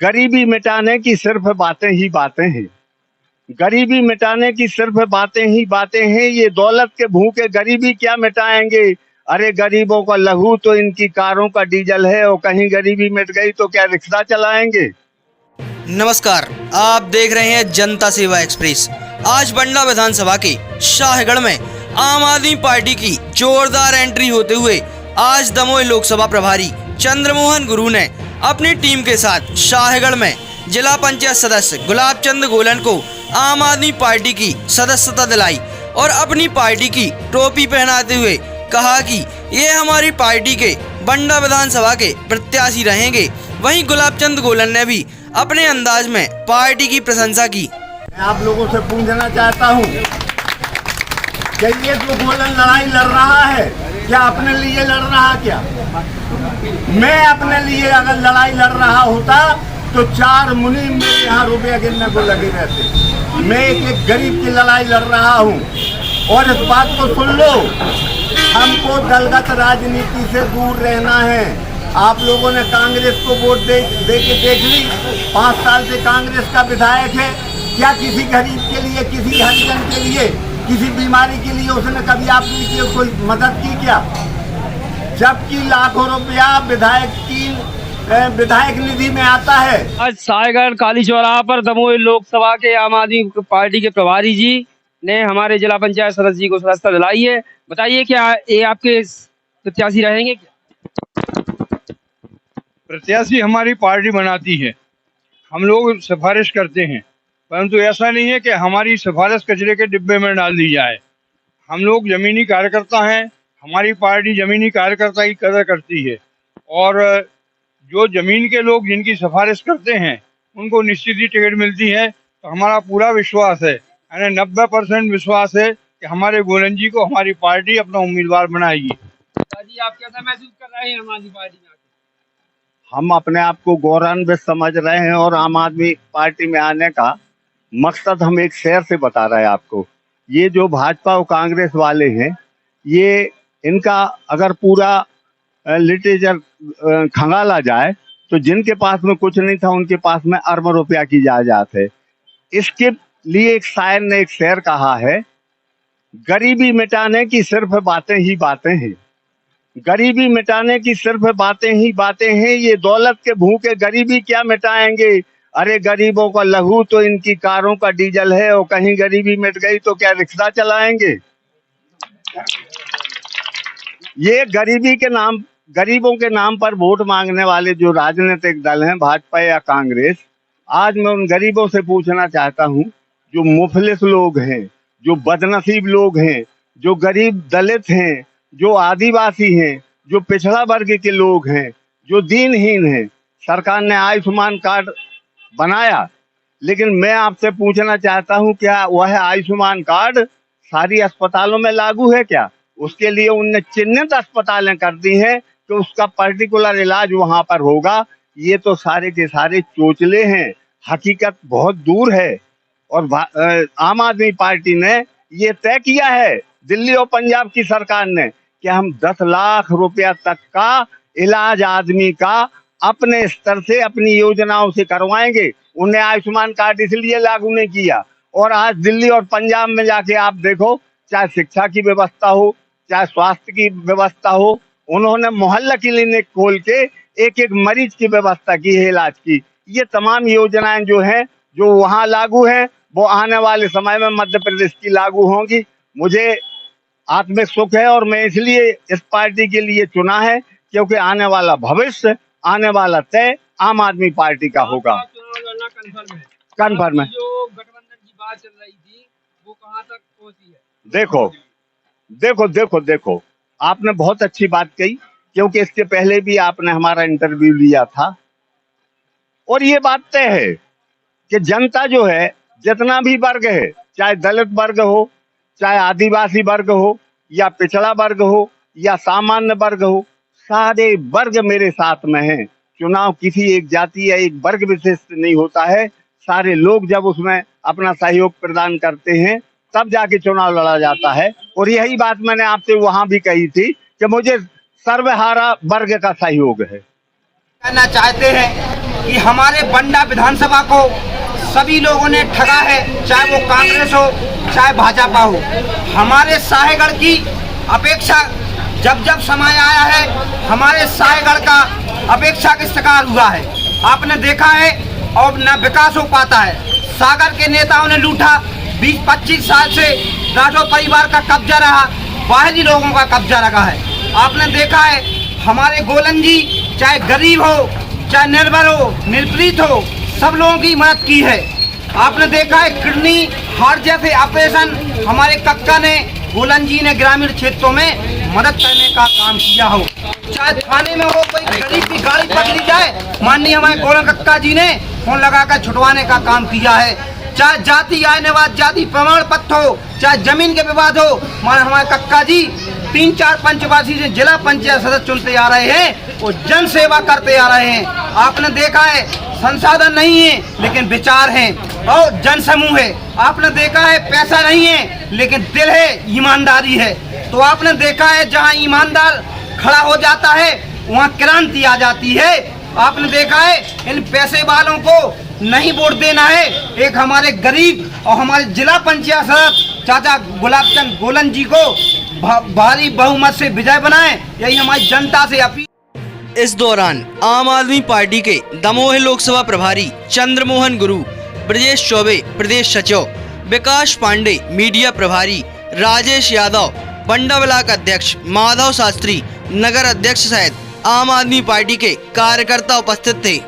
गरीबी मिटाने की सिर्फ बातें ही बातें हैं। गरीबी मिटाने की सिर्फ बातें ही बातें हैं। ये दौलत के भूखे गरीबी क्या मिटाएंगे। अरे गरीबों का लहू तो इनकी कारों का डीजल है, और कहीं गरीबी मिट गई तो क्या रिक्शा चलाएंगे। नमस्कार, आप देख रहे हैं जनता सेवा एक्सप्रेस। आज बंडा विधानसभा के शाहगढ़ में आम आदमी पार्टी की जोरदार एंट्री होते हुए आज दमोह लोकसभा प्रभारी चंद्रमोहन गुरु ने अपनी टीम के साथ शाहगढ़ में जिला पंचायत सदस्य गुलाब चंद गोलन को आम आदमी पार्टी की सदस्यता दिलाई और अपनी पार्टी की टोपी पहनाते हुए कहा कि ये हमारी पार्टी के बंडा विधानसभा के प्रत्याशी रहेंगे। वहीं गुलाब चंद गोलन ने भी अपने अंदाज में पार्टी की प्रशंसा की। मैं आप लोगों से पूछना चाहता हूं कि ये जो गोलन लड़ाई लड़ रहा है, क्या अपने लिए लड़ रहा? क्या मैं अपने लिए अगर लड़ाई लड़ रहा होता तो 4 मुनि मेरे यहाँ रुपया गिनने को लगे रहते। मैं एक गरीब की लड़ाई लड़ रहा हूँ। और इस बात को सुन लो, हमको दलगत राजनीति से दूर रहना है। आप लोगों ने कांग्रेस को वोट दे के देख ली। 5 साल से कांग्रेस का विधायक है। क्या किसी गरीब के लिए, किसी हरिजन के लिए, किसी बीमारी के लिए उसने कभी आपके लिए कोई मदद की? क्या? जबकि लाखों रुपया विधायक निधि में आता है। आज शाहगढ़ काली चौराहा पर दमोह लोकसभा के आम आदमी पार्टी के प्रभारी जी ने हमारे जिला पंचायत सदस्य जी को सदस्यता दिलाई है। बताइए, क्या ये आपके प्रत्याशी रहेंगे? प्रत्याशी हमारी पार्टी बनाती है, हम लोग सिफारिश करते हैं, परंतु ऐसा नहीं है कि हमारी सिफारिश कचरे के डिब्बे में डाल दी जाए। हम लोग जमीनी कार्यकर्ता हैं, हमारी पार्टी जमीनी कार्यकर्ता की कदर करती है, और जो जमीन के लोग जिनकी सिफारिश करते हैं उनको निश्चित ही टिकट मिलती है। तो हमारा पूरा विश्वास है, यानी 90% विश्वास है कि हमारे गोलन जी को हमारी पार्टी अपना उम्मीदवार बनाएगी। जी, आप कैसा महसूस कर रहे हैं हमारी पार्टी में? हम अपने आप को गौरवान्वित समझ रहे हैं, और आम आदमी पार्टी में आने का मकसद हम एक शेर से बता रहे हैं आपको। ये जो भाजपा और कांग्रेस वाले हैं, ये इनका अगर पूरा लिटरेचर खंगाला जाए तो जिनके पास में कुछ नहीं था उनके पास में अरबों रुपया की जायदाद है। इसके लिए एक शायर ने एक शेर कहा है, गरीबी मिटाने की सिर्फ बातें ही बातें हैं। गरीबी मिटाने की सिर्फ बातें ही बातें हैं। ये दौलत के भूखे गरीबी क्या मिटाएंगे। अरे गरीबों का लहू तो इनकी कारों का डीजल है, और कहीं गरीबी मिट गई तो क्या रिक्शा चलाएंगे। ये गरीबों के नाम पर वोट मांगने वाले जो राजनीतिक दल हैं, भाजपा या कांग्रेस, आज मैं उन गरीबों से पूछना चाहता हूं, जो मुफलिस लोग हैं, जो बदनसीब लोग हैं, जो गरीब दलित हैं, जो आदिवासी हैं, जो पिछड़ा वर्ग के लोग हैं, जो दीनहीन हैं। सरकार ने आयुष्मान कार्ड बनाया, लेकिन मैं आपसे पूछना चाहता हूं, क्या वह आयुष्मान कार्ड सारी अस्पतालों में लागू है? क्या उसके लिए उनने चिन्हित अस्पतालें कर दी हैं कि उसका पर्टिकुलर इलाज वहां पर होगा? ये तो सारे के सारे चोचले हैं, हकीकत बहुत दूर है। और आम आदमी पार्टी ने ये तय किया है, दिल्ली और पंजाब की सरकार ने, कि हम 10 लाख रुपया तक का इलाज आदमी का अपने स्तर से, अपनी योजनाओं से करवाएंगे। उन्हें आयुष्मान कार्ड इसलिए लागू नहीं किया। और आज दिल्ली और पंजाब में जाके आप देखो, चाहे शिक्षा की व्यवस्था हो, चाहे स्वास्थ्य की व्यवस्था हो, उन्होंने मोहल्ला क्लिनिक खोल के एक एक मरीज की व्यवस्था की है, इलाज की। ये तमाम योजनाएं जो हैं, जो वहां लागू हैं, वो आने वाले समय में मध्य प्रदेश की लागू होंगी। मुझे आत्मिक सुख है, और मैं इसलिए इस पार्टी के लिए चुना है, क्योंकि आने वाला भविष्य, आने वाला तय आम आदमी पार्टी का होगा। कन्फर्म है। जो गठबंधन की बात चल रही थी, वो कहां तक पहुंची है? देखो, आपने बहुत अच्छी बात कही, क्योंकि इसके पहले भी आपने हमारा इंटरव्यू लिया था। और ये बात तय है कि जनता जो है, जितना भी वर्ग है, चाहे दलित वर्ग हो, चाहे आदिवासी वर्ग हो, या पिछड़ा वर्ग हो, या सामान्य वर्ग हो, सारे वर्ग मेरे साथ में हैं। चुनाव किसी एक जाति या एक वर्ग विशेष से नहीं होता है। सारे लोग जब उसमें अपना सहयोग प्रदान करते हैं, तब जाके चुनाव लड़ा जाता है। और यही बात मैंने आपसे वहां भी कही थी कि मुझे सर्वहारा वर्ग का सहयोग है। कहना चाहते हैं कि हमारे बंडा विधानसभा को सभी लोगों ने ठगा है, चाहे वो कांग्रेस हो चाहे भाजपा हो। हमारे साहेगढ़ की अपेक्षा जब जब समय आया है, हमारे साहेगढ़ का अपेक्षा का शिकार हुआ है। आपने देखा है और न विकास हो पाता है। सागर के नेताओं ने लूटा, 20-25 साल से राठौर परिवार का कब्जा रहा, बाहरी लोगों का कब्जा रखा है। आपने देखा है हमारे गोलन जी चाहे गरीब हो चाहे निर्भर हो निर्प्रीत हो, सब लोगों की मदद की है। आपने देखा है किडनी हार्ट जैसे ऑपरेशन हमारे कक्का ने, गोलन जी ने ग्रामीण क्षेत्रों में मदद करने का काम किया हो। चाहे थाने में हो कोई गरीब की गाड़ी पकड़ी जाए, माननीय हमारे गोलन कक्का जी ने फोन लगाकर छुटवाने का काम किया है। चाहे जाति आय निवास जाति प्रमाण पत्र हो, चाहे जमीन के विवाद हो, हमारे कक्का जी 3-4 पंचवासी से जिला पंचायत सदस्य चुनते आ रहे हैं और जन सेवा करते आ रहे हैं। आपने देखा है संसाधन नहीं है लेकिन विचार हैं और जन समूह है। आपने देखा है पैसा नहीं है लेकिन दिल है, ईमानदारी है। तो आपने देखा है जहाँ ईमानदार खड़ा हो जाता है वहाँ क्रांति आ जाती है। आपने देखा है इन पैसे वालों को नहीं वोट देना है, एक हमारे गरीब और हमारे जिला पंचायत सदस्य चाचा गुलाब चंद गोलन जी को भारी बहुमत से विजय बनाएं, यही हमारी जनता से अपील। इस दौरान आम आदमी पार्टी के दमोह लोकसभा प्रभारी चंद्रमोहन गुरु, ब्रजेश चौबे प्रदेश सचिव, विकास पांडे मीडिया प्रभारी, राजेश यादव बंडा ब्लॉक अध्यक्ष, माधव शास्त्री नगर अध्यक्ष सहित आम आदमी पार्टी के कार्यकर्ता उपस्थित थे।